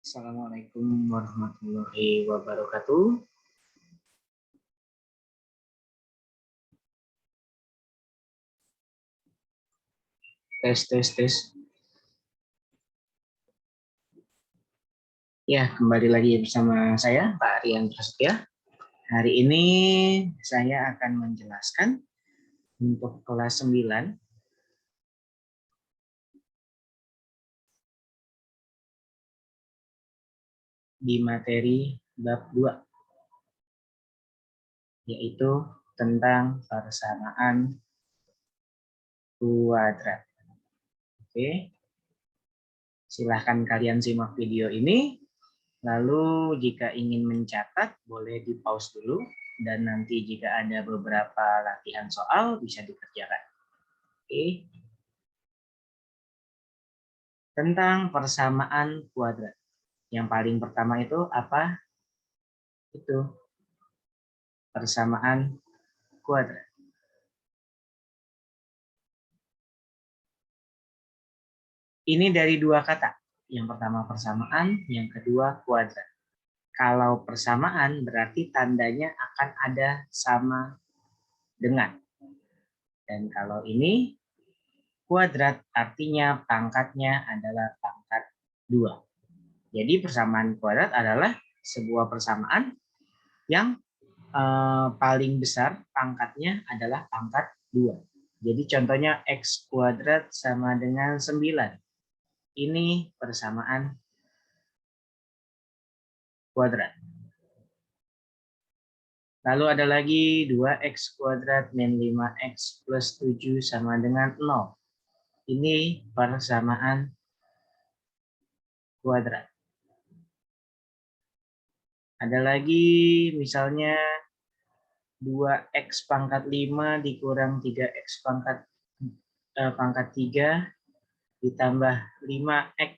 Assalamualaikum warahmatullahi wabarakatuh. Tes. Ya, kembali lagi bersama saya, Pak Rian Prasetya. Hari ini saya akan menjelaskan untuk kelas 9 di materi bab 2, yaitu tentang persamaan kuadrat. Oke, silahkan kalian simak video ini. Lalu jika ingin mencatat, boleh di pause dulu. Dan nanti jika ada beberapa latihan soal, bisa dikerjakan. Oke. Tentang persamaan kuadrat. Yang paling pertama itu apa? Itu persamaan kuadrat. Ini dari dua kata. Yang pertama persamaan, yang kedua kuadrat. Kalau persamaan berarti tandanya akan ada sama dengan. Dan kalau ini kuadrat artinya pangkatnya adalah pangkat 2. Jadi persamaan kuadrat adalah sebuah persamaan yang paling besar pangkatnya adalah pangkat 2. Jadi contohnya X kuadrat sama dengan 9. Ini persamaan kuadrat. Lalu ada lagi 2X kuadrat min 5X plus 7 sama dengan 0. Ini persamaan kuadrat. Ada lagi misalnya 2X pangkat 5 dikurang 3X pangkat 3 ditambah 5X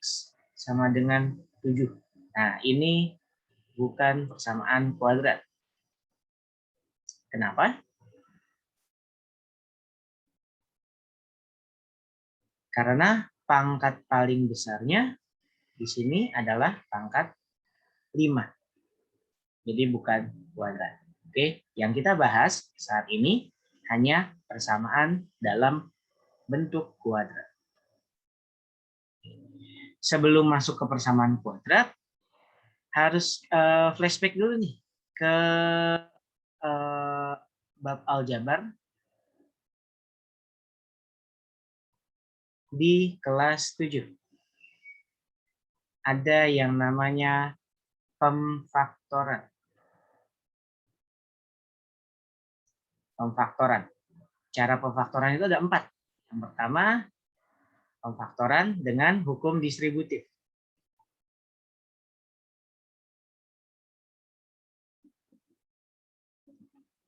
sama dengan 7. Nah, ini bukan persamaan kuadrat. Kenapa? Karena pangkat paling besarnya di sini adalah pangkat 5. Jadi bukan kuadrat. Oke, yang kita bahas saat ini hanya persamaan dalam bentuk kuadrat. Sebelum masuk ke persamaan kuadrat, harus flashback dulu nih ke bab aljabar di kelas 7. Ada yang namanya pemfaktoran. Cara pemfaktoran itu ada 4. Yang pertama, pemfaktoran dengan hukum distributif.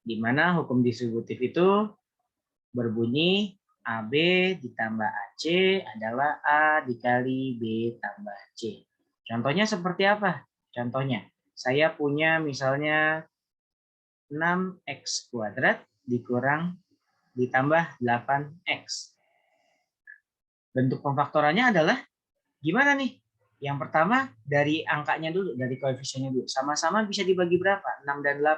Di mana hukum distributif itu berbunyi AB ditambah AC adalah A dikali B tambah C. Contohnya seperti apa? Contohnya, saya punya misalnya 6X kuadrat dikurang ditambah 8X. Bentuk pemfaktorannya adalah gimana nih? Yang pertama dari angkanya dulu, dari koefisiennya dulu. Sama-sama bisa dibagi berapa? 6 dan 8.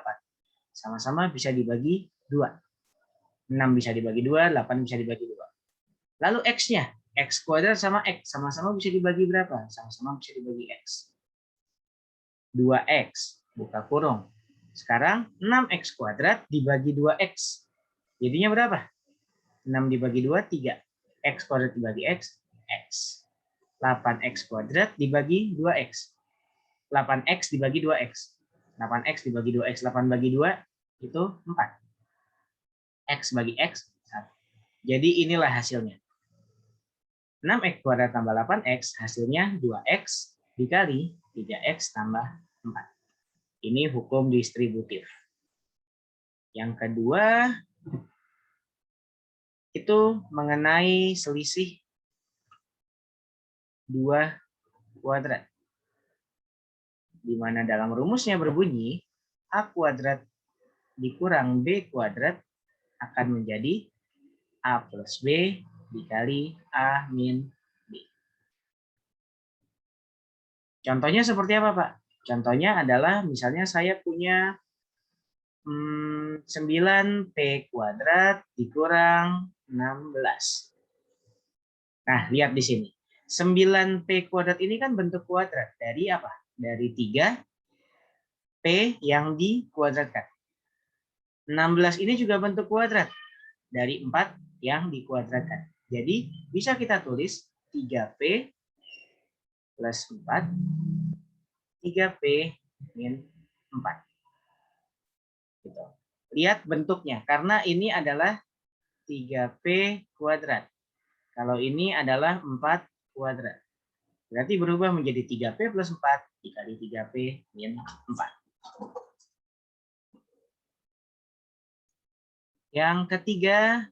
Sama-sama bisa dibagi 2. 6 bisa dibagi 2, 8 bisa dibagi 2. Lalu X-nya, X kuadrat sama X, sama-sama bisa dibagi berapa? Sama-sama bisa dibagi X. 2X, buka kurung. Sekarang 6X kuadrat dibagi 2X. Jadinya berapa? 6 dibagi 2, 3. X kuadrat dibagi X, X. 8X kuadrat dibagi 2X. 8X dibagi 2X. 8X dibagi 2X, 8 bagi 2, itu 4. X bagi X, 1. Jadi inilah hasilnya. 6X kuadrat tambah 8X, hasilnya 2X dikali 3X tambah 4. Ini hukum distributif. Yang kedua, itu mengenai selisih 2 kuadrat. Di mana dalam rumusnya berbunyi, A kuadrat dikurang B kuadrat akan menjadi A plus B dikali A min B. Contohnya seperti apa, Pak? Contohnya adalah misalnya saya punya 9P kuadrat dikurang 16. Nah, lihat di sini. 9P kuadrat ini kan bentuk kuadrat. Dari apa? Dari 3P yang dikuadratkan. 16 ini juga bentuk kuadrat. Dari 4 yang dikuadratkan. Jadi, bisa kita tulis 3P plus 4, 3P min 4. Gitu. Lihat bentuknya, karena ini adalah 3P kuadrat. Kalau ini adalah 4 kuadrat. Berarti berubah menjadi 3P plus 4 dikali 3P min 4. Yang ketiga,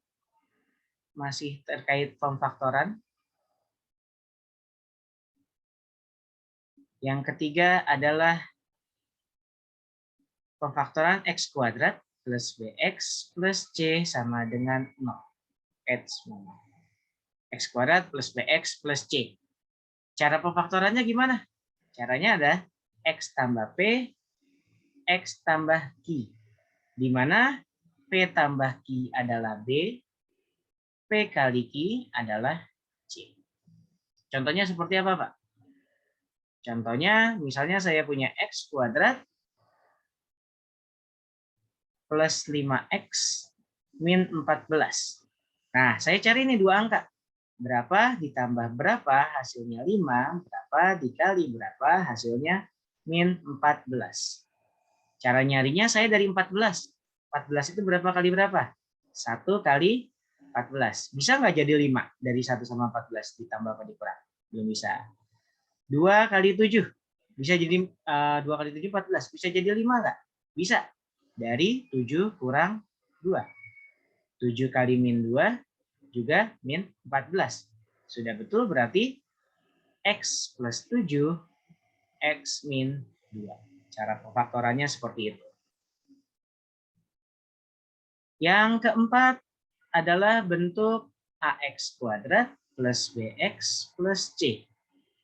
masih terkait pemfaktoran. Yang ketiga adalah pemfaktoran X kuadrat plus BX plus C sama dengan 0. X kuadrat plus BX plus C. Cara pemfaktorannya gimana? Caranya ada X tambah P, X tambah Q. Di mana P tambah Q adalah B, P kali Q adalah C. Contohnya seperti apa, Pak? Contohnya, misalnya saya punya X kuadrat plus 5X min 14. Nah, saya cari ini dua angka. Berapa ditambah berapa hasilnya 5, berapa dikali berapa hasilnya min 14. Cara nyarinya saya dari 14. 14 itu berapa kali berapa? 1 kali 14. Bisa nggak jadi 5 dari 1 sama 14 ditambah apa dikurang? Belum bisa. 2 kali 7. Bisa jadi 2 kali 7 14. Bisa jadi 5 nggak? Bisa. Dari 7 kurang 2. 7 kali min 2 juga min 14. Sudah betul berarti X plus 7, X min 2. Cara pemfaktorannya seperti itu. Yang keempat adalah bentuk AX kuadrat plus BX plus C.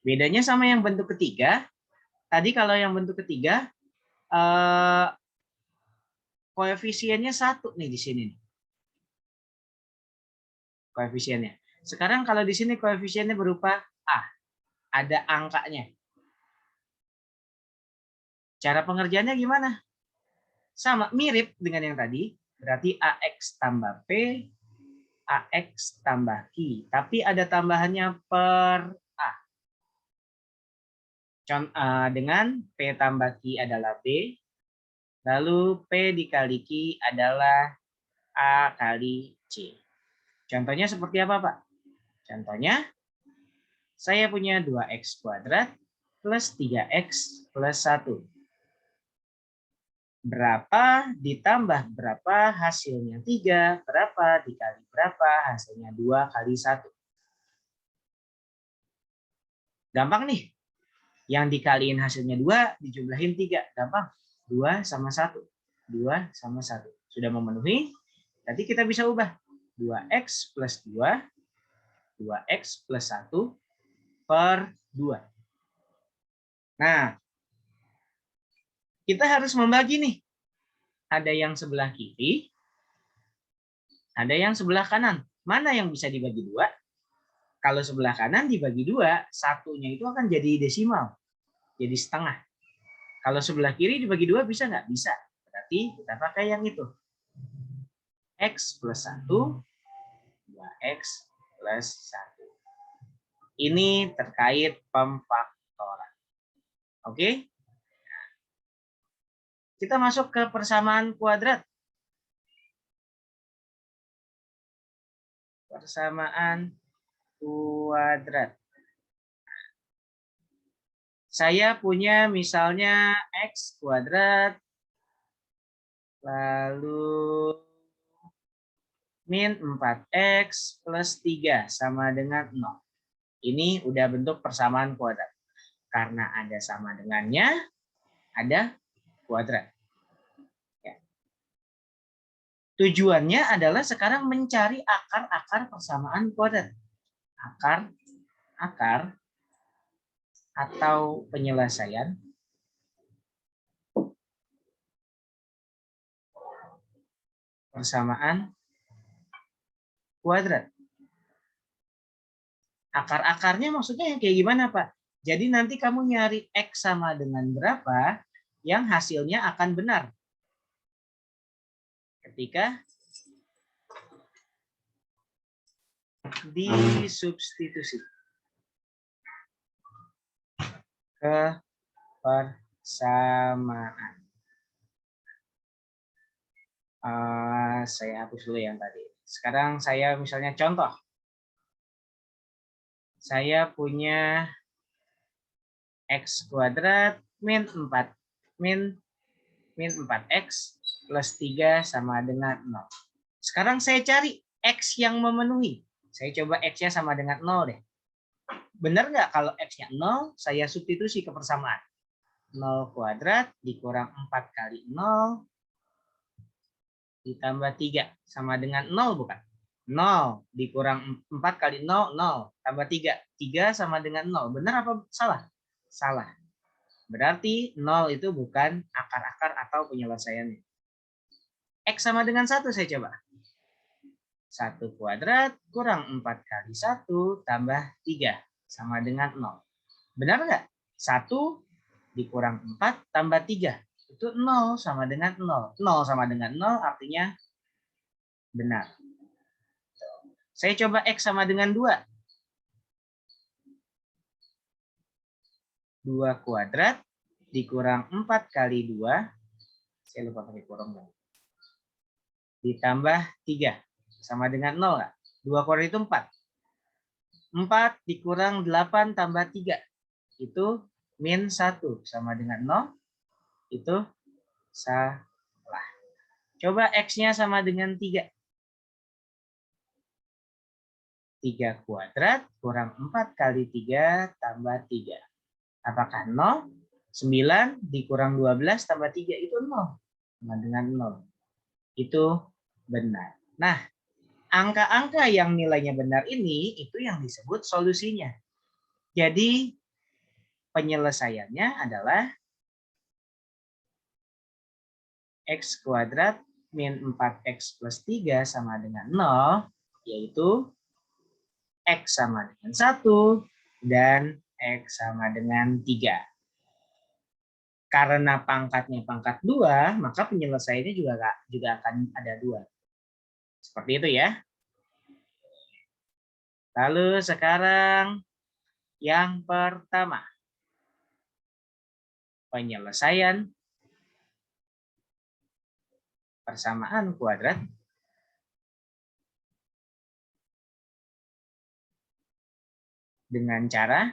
Bedanya sama yang bentuk ketiga. Tadi kalau yang bentuk ketiga, koefisiennya 1 nih di sini. Koefisiennya. Sekarang kalau di sini koefisiennya berupa A. Ada angkanya. Cara pengerjaannya gimana? Sama, mirip dengan yang tadi. Berarti AX tambah P, AX tambah Q. Tapi ada tambahannya per A. Dengan P tambah Q adalah B. Lalu P dikali Q adalah A kali C. Contohnya seperti apa, Pak? Contohnya, saya punya 2X kuadrat plus 3X plus 1. Berapa ditambah berapa hasilnya 3, berapa dikali berapa hasilnya 2 kali 1. Gampang nih. Yang dikaliin hasilnya 2, dijumlahin 3. Gampang. 2 sama 1. 2 sama 1. Sudah memenuhi, nanti kita bisa ubah. 2X plus 2, 2X plus 1 per 2. Nah, kita harus membagi nih. Ada yang sebelah kiri, ada yang sebelah kanan. Mana yang bisa dibagi 2? Kalau sebelah kanan dibagi 2, satunya itu akan jadi desimal. Jadi setengah. Kalau sebelah kiri dibagi 2 bisa nggak? Bisa. Berarti kita pakai yang itu. X plus 1, 2X plus 1. Ini terkait pemfaktoran. Oke? Kita masuk ke persamaan kuadrat. Persamaan kuadrat. Saya punya misalnya X kuadrat, lalu min 4X plus 3 sama dengan 0. Ini udah bentuk persamaan kuadrat. Karena ada sama dengannya, ada kuadrat. Ya. Tujuannya adalah sekarang mencari akar-akar persamaan kuadrat. Akar atau penyelesaian persamaan kuadrat. Akar-akarnya maksudnya yang kayak gimana, Pak? Jadi nanti kamu nyari X sama dengan berapa yang hasilnya akan benar. Ketika disubstitusi ke persamaan. Saya hapus dulu yang tadi. Sekarang saya misalnya contoh. Saya punya X kuadrat min 4X plus 3 sama dengan 0. Sekarang saya cari X yang memenuhi. Saya coba X-nya sama dengan 0 deh. Benar nggak kalau X-nya 0, saya substitusi ke persamaan. 0 kuadrat dikurang 4 kali 0 ditambah 3 sama dengan 0 bukan? 0 dikurang 4 kali 0, 0. Tambah 3. 3 sama dengan 0. Benar apa salah? Salah. Berarti 0 itu bukan akar-akar atau penyelesaiannya. X sama dengan 1 saya coba. 1 kuadrat kurang 4 kali 1 tambah 3 sama dengan 0. Benar nggak? 1 dikurang 4 tambah 3. Itu 0 sama dengan 0. 0 sama dengan 0 artinya benar. Saya coba X sama dengan 2. 2 kuadrat dikurang 4 kali 2. Saya lupa pakai kurung. Ditambah 3. Sama dengan 0 nggak? 2 kuadrat itu 4. 4 dikurang 8 tambah 3. Itu min 1. Sama dengan 0. Itu salah. Coba X-nya sama dengan 3. 3 kuadrat kurang 4 kali 3 tambah 3. Apakah 0? 9 dikurang 12 tambah 3 itu 0. Sama dengan 0. Itu benar. Nah, angka-angka yang nilainya benar ini, itu yang disebut solusinya. Jadi, penyelesaiannya adalah X kuadrat min 4X plus 3 sama dengan 0, yaitu X sama dengan 1 dan X sama dengan 3. Karena pangkatnya pangkat 2, maka penyelesaiannya juga akan ada 2. Seperti itu ya. Lalu sekarang yang pertama. Penyelesaian persamaan kuadrat dengan cara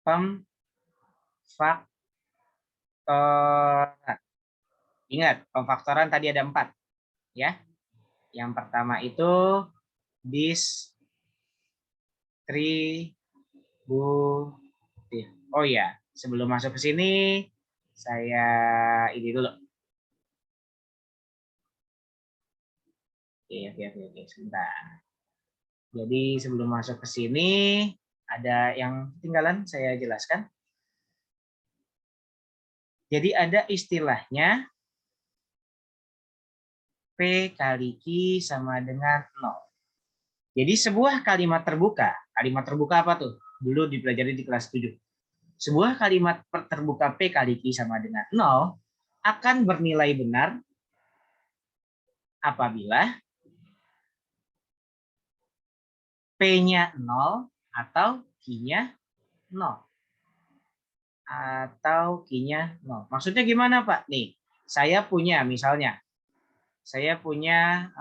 pemfaktoran. Ingat, pemfaktoran tadi ada 4. Ya. Yang pertama itu distributif. Oh ya, sebelum masuk ke sini saya ini dulu. Oke, sebentar. Jadi sebelum masuk ke sini ada yang ketinggalan saya jelaskan. Jadi ada istilahnya P kali Q sama dengan 0. Jadi sebuah kalimat terbuka apa tuh? Dulu dipelajari di kelas 7. Sebuah kalimat terbuka P kali Q sama dengan 0 akan bernilai benar apabila P-nya 0 atau Q-nya 0. Atau Q-nya 0. Maksudnya gimana, Pak? Nih, saya punya misalnya, saya punya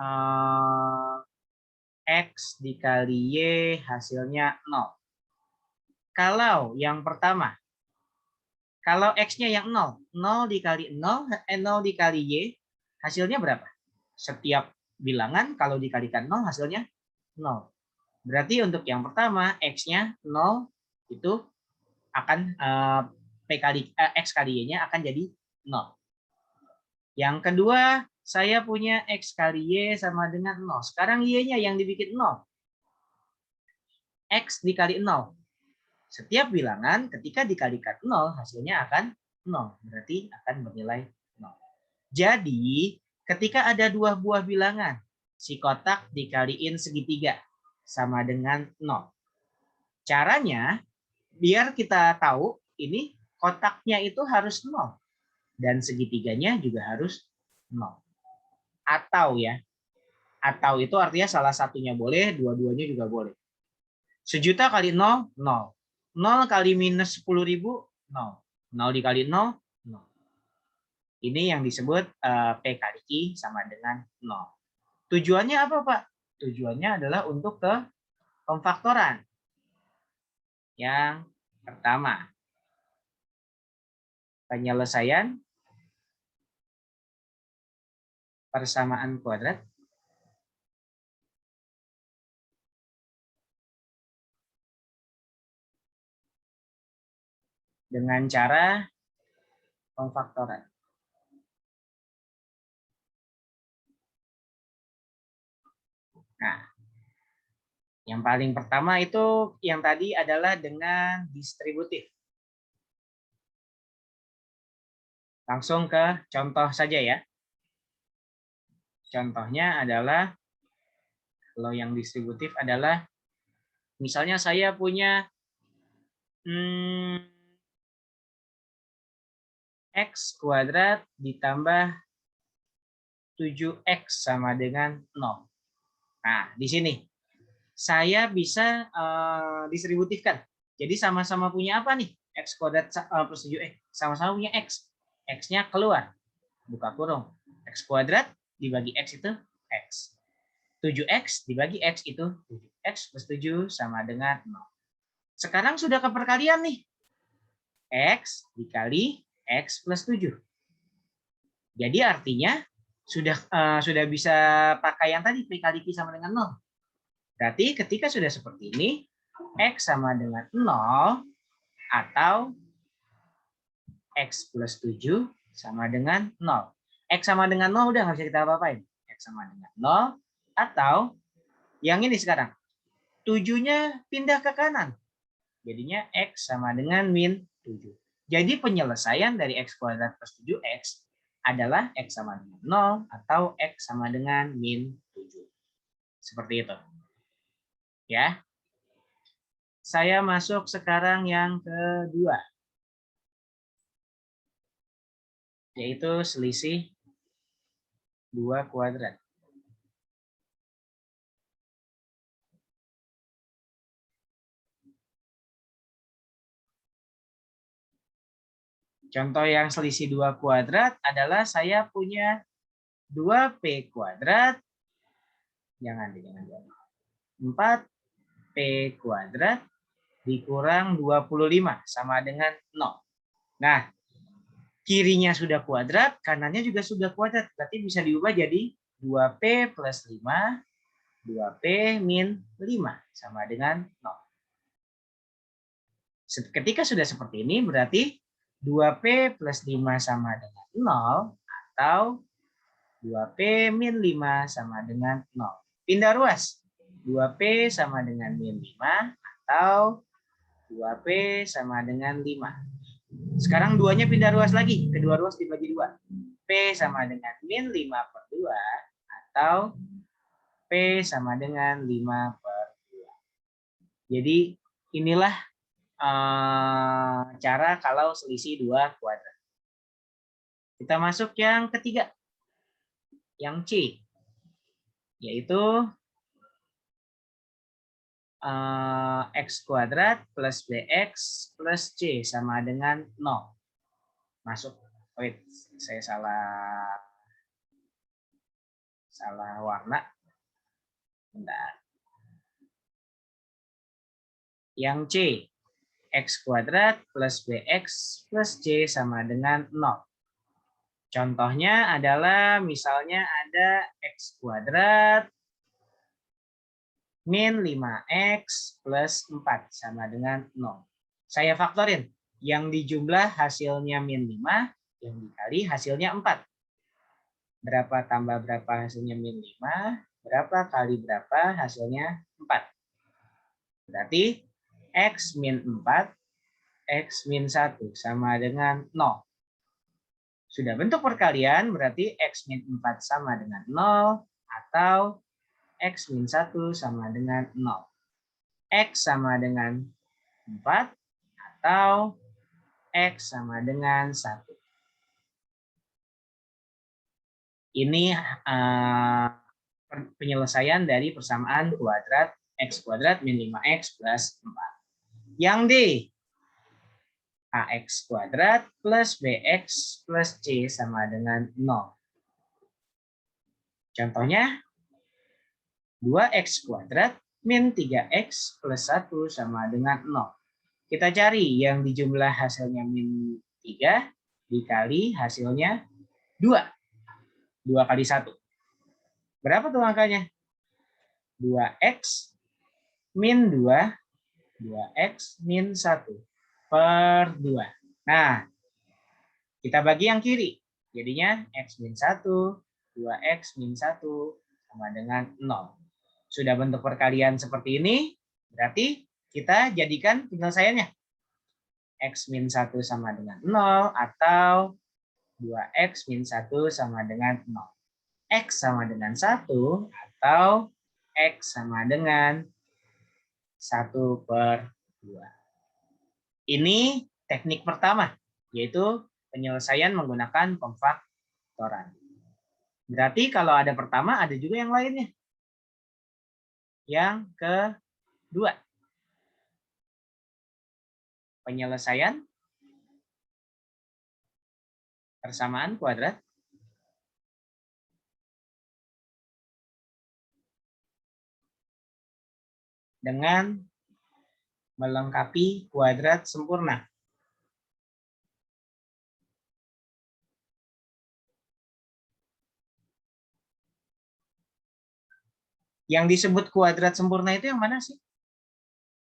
X dikali Y hasilnya 0. Kalau yang pertama, kalau X-nya yang 0, 0 dikali 0, 0 dikali Y, hasilnya berapa? Setiap bilangan kalau dikalikan 0, hasilnya 0. Berarti untuk yang pertama, X-nya 0, itu akan X kali Y-nya akan jadi 0. Yang kedua, saya punya X kali Y sama dengan 0. Sekarang Y-nya yang dibikin 0. X dikali 0. Setiap bilangan ketika dikalikan 0, hasilnya akan 0. Berarti akan bernilai 0. Jadi, ketika ada dua buah bilangan, si kotak dikaliin segitiga, sama dengan 0. Caranya, biar kita tahu ini kotaknya itu harus 0. Dan segitiganya juga harus 0. Atau ya, atau itu artinya salah satunya boleh, dua-duanya juga boleh. 1.000.000 kali 0, 0. 0 kali minus 10.000, 0. 0 dikali 0, 0. Ini yang disebut P kali I sama dengan 0. Tujuannya apa, Pak? Tujuannya adalah untuk ke pemfaktoran. Yang pertama, penyelesaian persamaan kuadrat dengan cara pemfaktoran. Nah, yang paling pertama itu yang tadi adalah dengan distributif. Langsung ke contoh saja ya. Contohnya adalah, kalau yang distributif adalah, misalnya saya punya X kuadrat ditambah 7X sama dengan 0. Nah, di sini saya bisa distributifkan. Jadi sama-sama punya apa nih? X kuadrat plus 7X. Sama-sama punya X. X-nya keluar. Buka kurung. X kuadrat dibagi X itu X. 7X dibagi X itu 7X plus 7 sama dengan 0. Sekarang sudah ke perkalian nih. X dikali X plus 7. Jadi artinya sudah bisa pakai yang tadi P kali Q sama dengan 0. Berarti ketika sudah seperti ini, X sama dengan 0 atau X plus 7 sama dengan 0. X sama dengan 0 udah nggak bisa kita apa-apain. X sama dengan 0 atau yang ini sekarang. 7-nya pindah ke kanan. Jadinya X sama dengan min 7. Jadi penyelesaian dari X kuadrat plus 7X adalah X sama dengan 0 atau X sama dengan min 7. Seperti itu. Ya. Saya masuk sekarang yang kedua. Yaitu selisih 2 kuadrat. Contoh yang selisih 2 kuadrat adalah saya punya 2P kuadrat. Jangan. 4P kuadrat dikurang 25 sama dengan 0. Nah, kirinya sudah kuadrat, kanannya juga sudah kuadrat. Berarti bisa diubah jadi 2P plus 5, 2P min 5 sama dengan 0. Ketika sudah seperti ini, berarti 2P plus 5 sama dengan 0 atau 2P min 5 sama dengan 0. Pindah ruas. 2P sama dengan min 5 atau 2P sama dengan 5. Sekarang 2-nya pindah ruas lagi. Kedua ruas dibagi 2. P sama dengan min 5 per 2 atau P sama dengan 5 per 2. Jadi inilah cara kalau selisih 2 kuadrat. Kita masuk yang ketiga. Yang C. Yaitu X kuadrat plus BX plus C sama dengan 0. Masuk. Wait, saya salah warna. Bentar. Yang C. X kuadrat plus BX plus C sama dengan 0. Contohnya adalah misalnya ada X kuadrat min 5X plus 4 sama dengan 0. Saya faktorin. Yang dijumlah hasilnya min 5, yang dikali hasilnya 4. Berapa tambah berapa hasilnya min 5, berapa kali berapa hasilnya 4. Berarti X min 4, X min 1 sama dengan 0. Sudah bentuk perkalian, berarti X min 4 sama dengan 0, atau X min 1 sama dengan 0. X sama dengan 4, atau X sama dengan 1. Ini penyelesaian dari persamaan kuadrat X kuadrat min 5X plus 4. Yang D, AX kuadrat plus BX plus C sama dengan 0. Contohnya, 2X kuadrat min 3X plus 1 sama dengan 0. Kita cari yang dijumlah hasilnya min 3 dikali hasilnya 2. 2 kali 1. Berapa tuh angkanya? 2X min 2, 2X min 1 per 2. Nah, kita bagi yang kiri. Jadinya X min 1, 2X min 1 sama dengan 0. Sudah bentuk perkalian seperti ini, berarti kita jadikan penyelesaiannya. X min 1 sama dengan 0 atau 2X min 1 sama dengan 0. X sama dengan 1 atau X sama dengan 1 per 2. Ini teknik pertama, yaitu penyelesaian menggunakan pemfaktoran. Berarti kalau ada pertama, ada juga yang lainnya. Yang kedua, penyelesaian persamaan kuadrat dengan melengkapi kuadrat sempurna. Yang disebut kuadrat sempurna itu yang mana sih?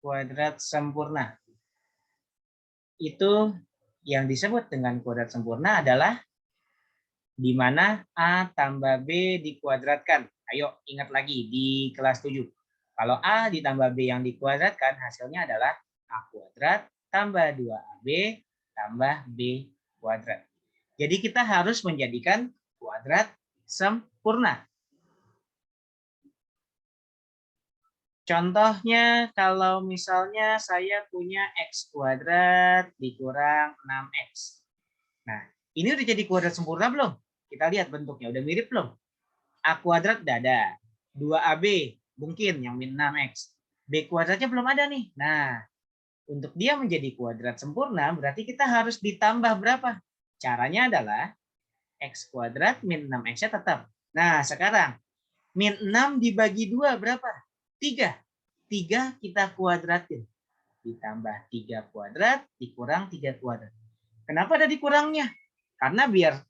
Kuadrat sempurna. Itu yang disebut dengan kuadrat sempurna adalah di mana A tambah B dikuadratkan. Ayo ingat lagi di kelas 7. Kalau A ditambah B yang dikuadratkan, hasilnya adalah A kuadrat tambah 2AB tambah B kuadrat. Jadi kita harus menjadikan kuadrat sempurna. Contohnya kalau misalnya saya punya X kuadrat dikurang 6X. Nah, ini udah jadi kuadrat sempurna belum? Kita lihat bentuknya, udah mirip belum? A kuadrat udah ada. 2AB mungkin yang min 6X. B kuadratnya belum ada nih. Nah, untuk dia menjadi kuadrat sempurna, berarti kita harus ditambah berapa? Caranya adalah X kuadrat min 6X-nya tetap. Nah, sekarang min 6 dibagi 2 berapa? 3. 3 kita kuadratin. Ditambah 3 kuadrat, dikurang 3 kuadrat. Kenapa ada dikurangnya? Karena biar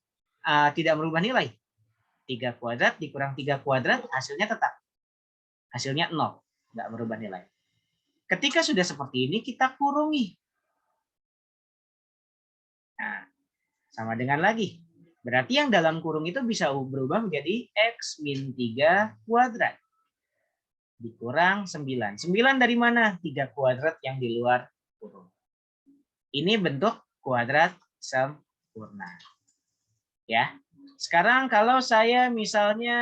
tidak merubah nilai. 3 kuadrat dikurang 3 kuadrat, hasilnya tetap. Hasilnya 0. Nggak merubah nilai. Ketika sudah seperti ini, kita kurungi. Nah, sama dengan lagi. Berarti yang dalam kurung itu bisa berubah menjadi X min 3 kuadrat. Dikurang 9. 9 dari mana? 3 kuadrat yang di luar kurung. Ini bentuk kuadrat sempurna. Ya. Sekarang kalau saya misalnya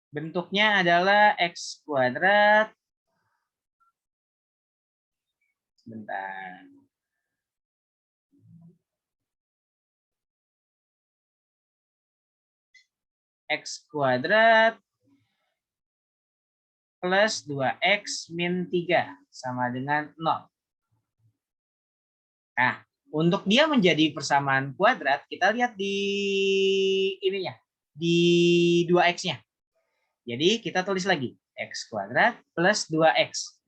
bentuknya adalah X kuadrat. Sebentar. X kuadrat plus 2X min 3 sama dengan 0. Nah, untuk dia menjadi persamaan kuadrat, kita lihat di ininya, di 2X-nya. Jadi kita tulis lagi, X kuadrat plus 2X.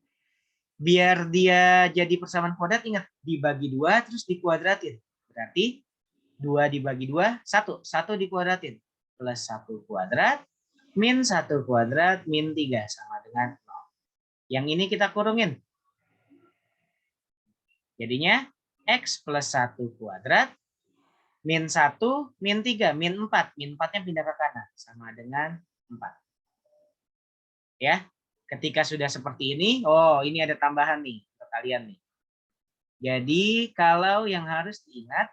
Biar dia jadi persamaan kuadrat, ingat, dibagi 2 terus dikuadratin. Berarti 2 dibagi 2, 1. 1 dikuadratin. Plus 1 kuadrat, min 1 kuadrat, min 3 sama dengan 0. Yang ini kita kurungin. Jadinya X plus 1 kuadrat, min 1, min 3, min 4. Min 4-nya pindah ke kanan. Sama dengan 4. Ya, ketika sudah seperti ini, oh ini ada tambahan nih untuk kalian nih. Jadi kalau yang harus diingat,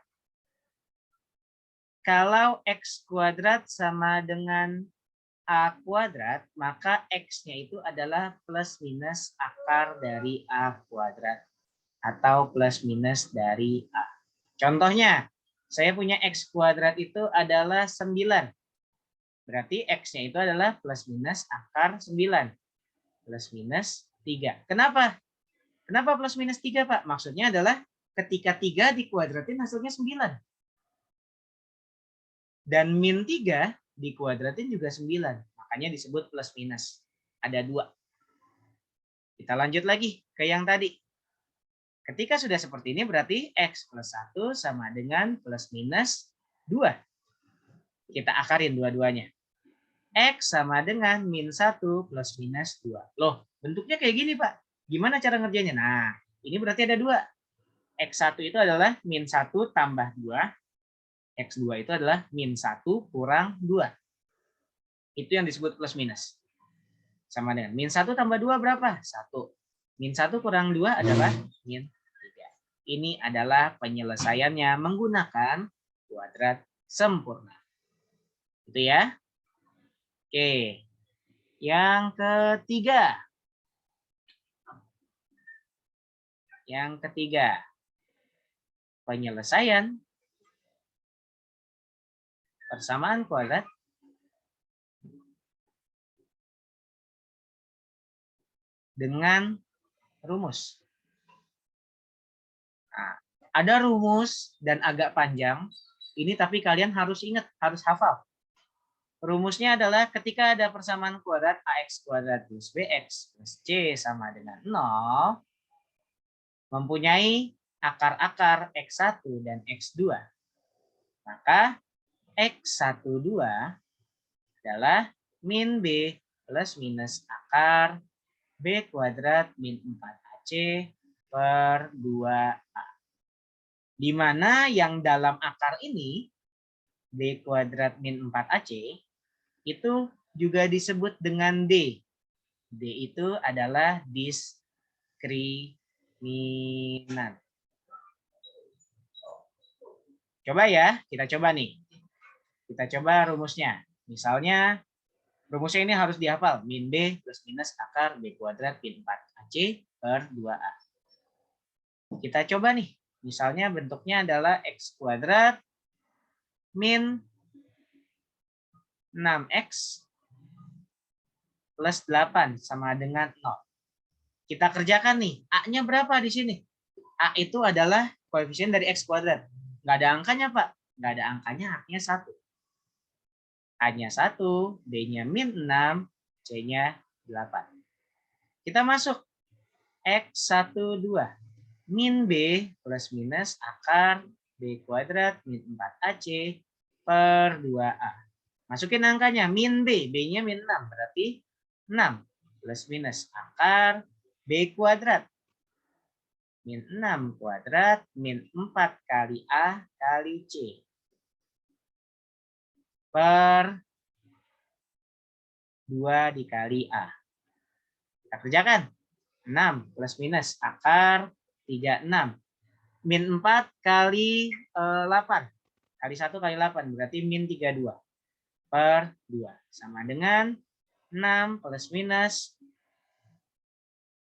kalau X kuadrat sama dengan A kuadrat, maka X-nya itu adalah plus minus akar dari A kuadrat. Atau plus minus dari A. Contohnya, saya punya X kuadrat itu adalah 9. Berarti X-nya itu adalah plus minus akar 9. Plus minus 3. Kenapa? Kenapa plus minus 3, Pak? Maksudnya adalah ketika 3 dikuadratin hasilnya 9. Dan min 3 dikuadratin juga 9. Makanya disebut plus minus. Ada 2. Kita lanjut lagi ke yang tadi. Ketika sudah seperti ini berarti X plus 1 sama dengan plus minus 2. Kita akarin dua-duanya. X sama dengan min 1 plus minus 2. Loh, bentuknya kayak gini, Pak. Gimana cara ngerjainnya? Nah, ini berarti ada 2. X1 itu adalah min 1 tambah 2. X2 itu adalah min 1 kurang 2. Itu yang disebut plus minus. Sama dengan min 1 tambah 2 berapa? 1. Min 1 kurang 2 adalah min 3. Ini adalah penyelesaiannya menggunakan kuadrat sempurna. Itu ya. Oke. Yang ketiga. Penyelesaian persamaan kuadrat dengan rumus. Nah, ada rumus dan agak panjang. Ini tapi kalian harus ingat, harus hafal. Rumusnya adalah ketika ada persamaan kuadrat AX kuadrat plus BX plus C sama dengan 0, mempunyai akar-akar X1 dan X2. Maka X12 adalah min B plus minus akar B kuadrat min 4AC per 2A. Di mana yang dalam akar ini, B kuadrat min 4AC, itu juga disebut dengan D. D itu adalah diskriminan. Coba ya, kita coba nih. Kita coba rumusnya. Misalnya, rumusnya ini harus dihafal. Min B plus minus akar B kuadrat min 4AC per 2A. Kita coba nih. Misalnya bentuknya adalah X kuadrat min 6X plus 8 sama dengan 0. Kita kerjakan nih. A-nya berapa di sini? A itu adalah koefisien dari X kuadrat. Nggak ada angkanya, Pak. Nggak ada angkanya, A-nya 1. A-nya 1, B-nya min 6, C-nya 8. Kita masuk. X12 min B plus minus akar B kuadrat min 4AC per 2A. Masukin angkanya, min B, B-nya min 6, berarti 6 plus minus akar B kuadrat min 6 kuadrat min 4 kali A kali C per 2 dikali A. Kita kerjakan. 6 plus minus akar 36. Min 4 kali 8. Kali 1 kali 8. Berarti min 32. Per 2. Sama dengan 6 plus minus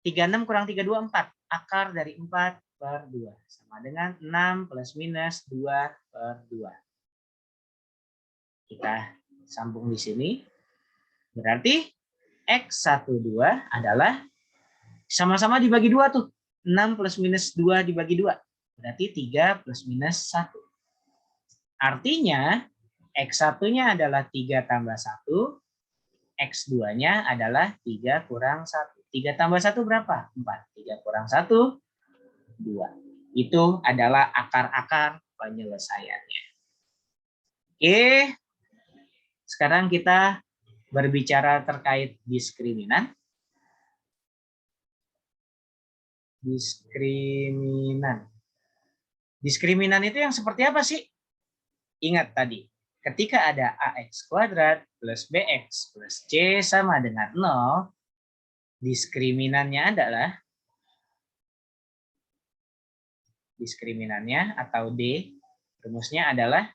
36 kurang 32, 4. Akar dari 4 per 2. Sama dengan 6 plus minus 2 per 2. Kita sambung di sini. Berarti X12 adalah sama-sama dibagi 2 tuh. 6 plus minus 2 dibagi 2. Berarti 3 plus minus 1. Artinya, X1-nya adalah 3 tambah 1. X2-nya adalah 3 kurang 1. 3 tambah 1 berapa? 4. 3 kurang 1, 2. Itu adalah akar-akar penyelesaiannya. Oke. Sekarang kita berbicara terkait diskriminan. Diskriminan itu yang seperti apa sih? Ingat tadi, ketika ada AX kuadrat plus BX plus C sama dengan 0, diskriminannya atau D, rumusnya adalah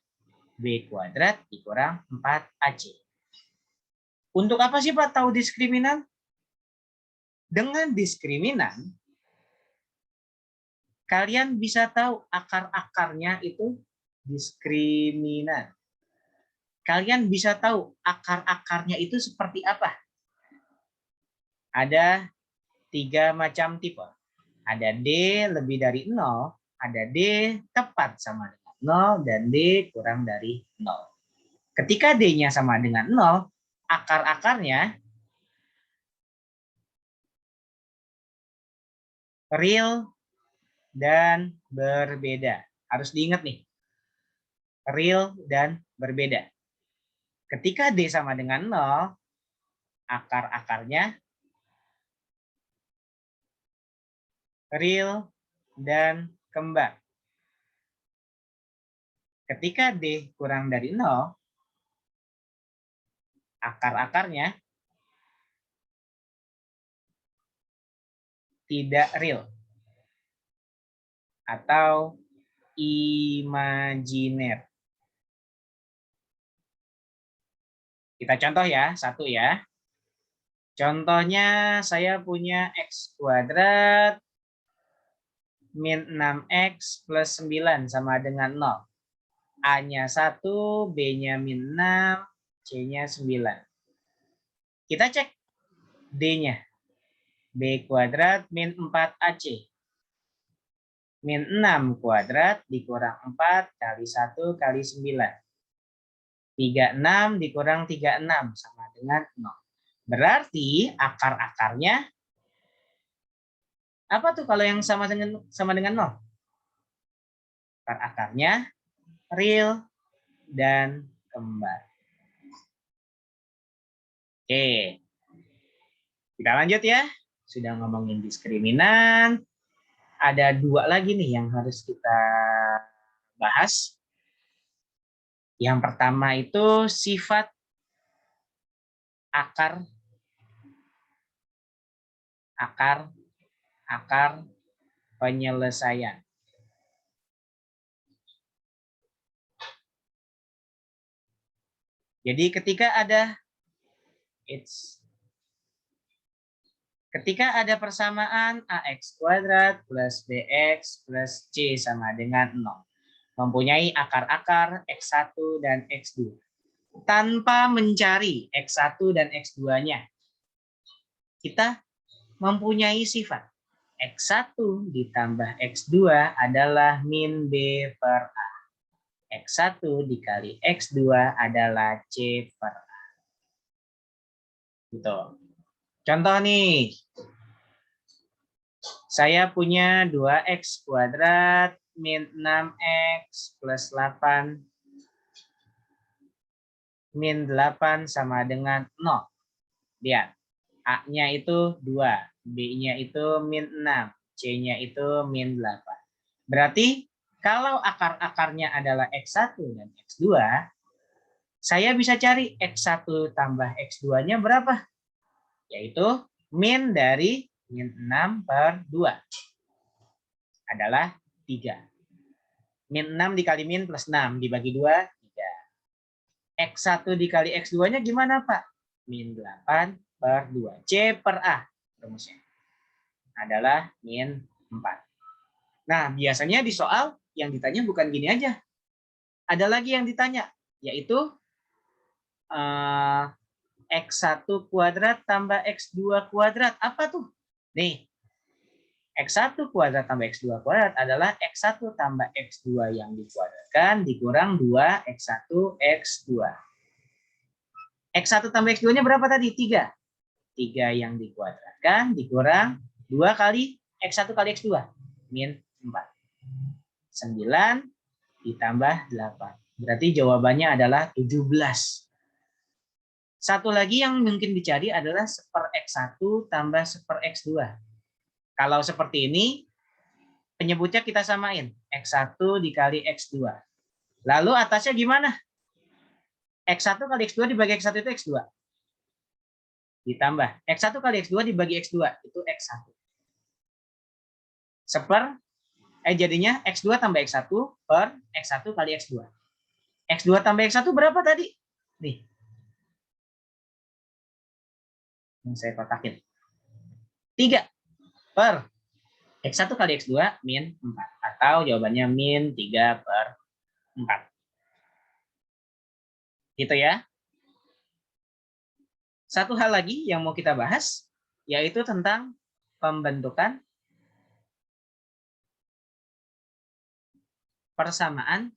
B kuadrat dikurang 4AC. Untuk apa sih Pak tahu diskriminan? Dengan diskriminan, kalian bisa tahu akar-akarnya itu diskriminan. Kalian bisa tahu akar-akarnya itu seperti apa. Ada 3 macam tipe. Ada D lebih dari 0, ada D tepat sama dengan 0, dan D kurang dari 0. Ketika D-nya sama dengan 0, akar-akarnya real dan berbeda. Harus diingat nih, real dan berbeda. Ketika D sama dengan 0, akar-akarnya real dan kembar. Ketika D kurang dari 0, akar-akarnya tidak real atau imajiner. Kita contoh ya, satu ya. Contohnya saya punya X kuadrat min 6X plus 9 sama dengan 0. A-nya 1, B-nya min 6, C-nya 9. Kita cek D-nya. B kuadrat min 4AC. Min 6 kuadrat dikurang 4 kali 1 kali 9. 36 dikurang 36 sama dengan 0. Berarti akar-akarnya apa tuh kalau yang sama dengan 0? Akar-akarnya real dan kembar. Oke. Kita lanjut ya. Sudah ngomongin diskriminan. Ada 2 lagi nih yang harus kita bahas. Yang pertama itu sifat akar penyelesaian. Jadi ketika ada persamaan AX kuadrat plus BX plus C sama dengan 0, mempunyai akar-akar X1 dan X2. Tanpa mencari X1 dan X2-nya, kita mempunyai sifat X1 ditambah X2 adalah min B per A. X1 dikali X2 adalah C per A. Gitu. Contoh nih. Saya punya 2X kuadrat min 6X plus 8 min 8 sama dengan 0. Lihat, A-nya itu 2, B-nya itu min 6, C-nya itu min 8. Berarti kalau akar-akarnya adalah X1 dan X2, saya bisa cari X1 tambah X2-nya berapa? Yaitu min dari min 6 per 2 adalah 3. Min 6 dikali min plus 6 dibagi 2, 3. X1 dikali X2-nya gimana, Pak? Min 8 per 2. C per A rumusnya adalah min 4. Nah, biasanya di soal yang ditanya bukan gini aja. Ada lagi yang ditanya, yaitu X1 kuadrat tambah X2 kuadrat. Apa tuh? Nih, X1 kuadrat tambah X2 kuadrat adalah X1 tambah X2 yang dikuadratkan dikurang 2 X1 X2. X1 tambah X2-nya berapa tadi? 3. 3 yang dikuadratkan dikurang 2 kali X1 kali X2. Min 4. 9 ditambah 8. Berarti jawabannya adalah 17. Satu lagi yang mungkin dicari adalah 1/X1 tambah 1/X2. Kalau seperti ini, penyebutnya kita samain. X1 dikali X2. Lalu atasnya gimana? X1 kali X2 dibagi X1 itu X2. Ditambah X1 kali X2 dibagi X2 itu X1. Jadinya X2 tambah X1 per X1 kali X2. X2 tambah X1 berapa tadi? Nih. Yang saya kotakin. 3 per X1 kali X2 min 4. Atau jawabannya min 3 per 4. Gitu ya. Satu hal lagi yang mau kita bahas, yaitu tentang pembentukan persamaan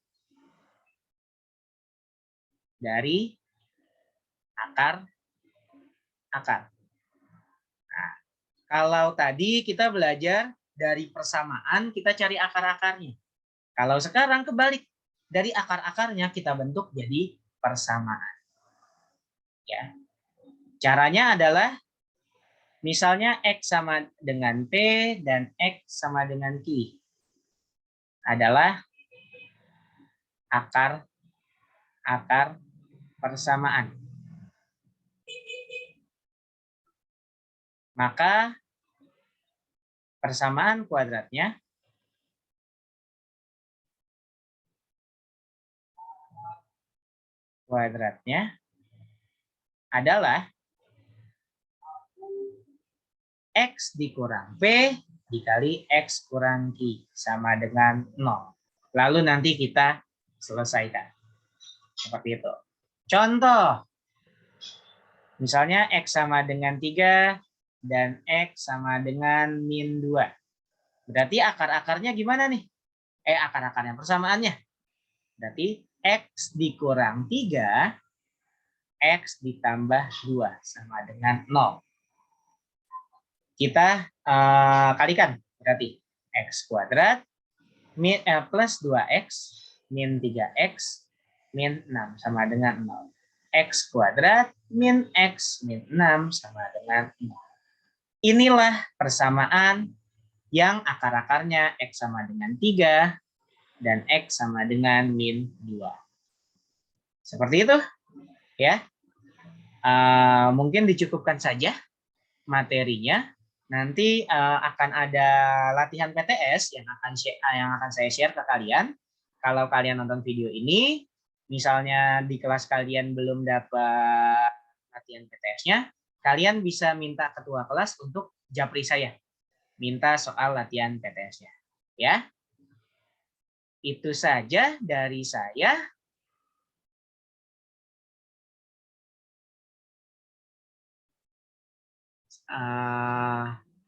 dari akar. Nah, kalau tadi kita belajar dari persamaan, kita cari akar-akarnya. Kalau sekarang kebalik, dari akar-akarnya kita bentuk jadi persamaan. Ya. Caranya adalah misalnya X sama dengan P dan X sama dengan Q adalah akar persamaan. Maka persamaan kuadratnya adalah X dikurang P dikali X kurang Q sama dengan 0. Lalu nanti kita selesaikan. Seperti itu. Contoh. Misalnya X sama dengan 3 dan X sama dengan min 2. Berarti akar-akarnya gimana nih? Akar-akarnya persamaannya. Berarti X dikurang 3, X ditambah 2 sama dengan 0. Kita kalikan. Berarti X kuadrat plus 2X min 3X min 6 sama dengan 0. X kuadrat min X min 6 sama dengan 0. Inilah persamaan yang akar-akarnya X sama dengan 3 dan X sama dengan min 2. Seperti itu. Ya. Mungkin dicukupkan saja materinya. Nanti akan ada latihan PTS yang akan saya share ke kalian. Kalau kalian nonton video ini, misalnya di kelas kalian belum dapat latihan PTS-nya, kalian bisa minta ketua kelas untuk japri saya. Minta soal latihan PTS-nya. Ya. Itu saja dari saya.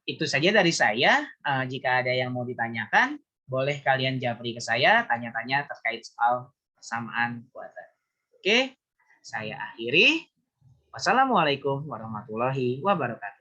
Itu saja dari saya. Jika ada yang mau ditanyakan, boleh kalian japri ke saya, tanya-tanya terkait soal persamaan kuadrat. Oke, saya akhiri. Wassalamualaikum warahmatullahi wabarakatuh.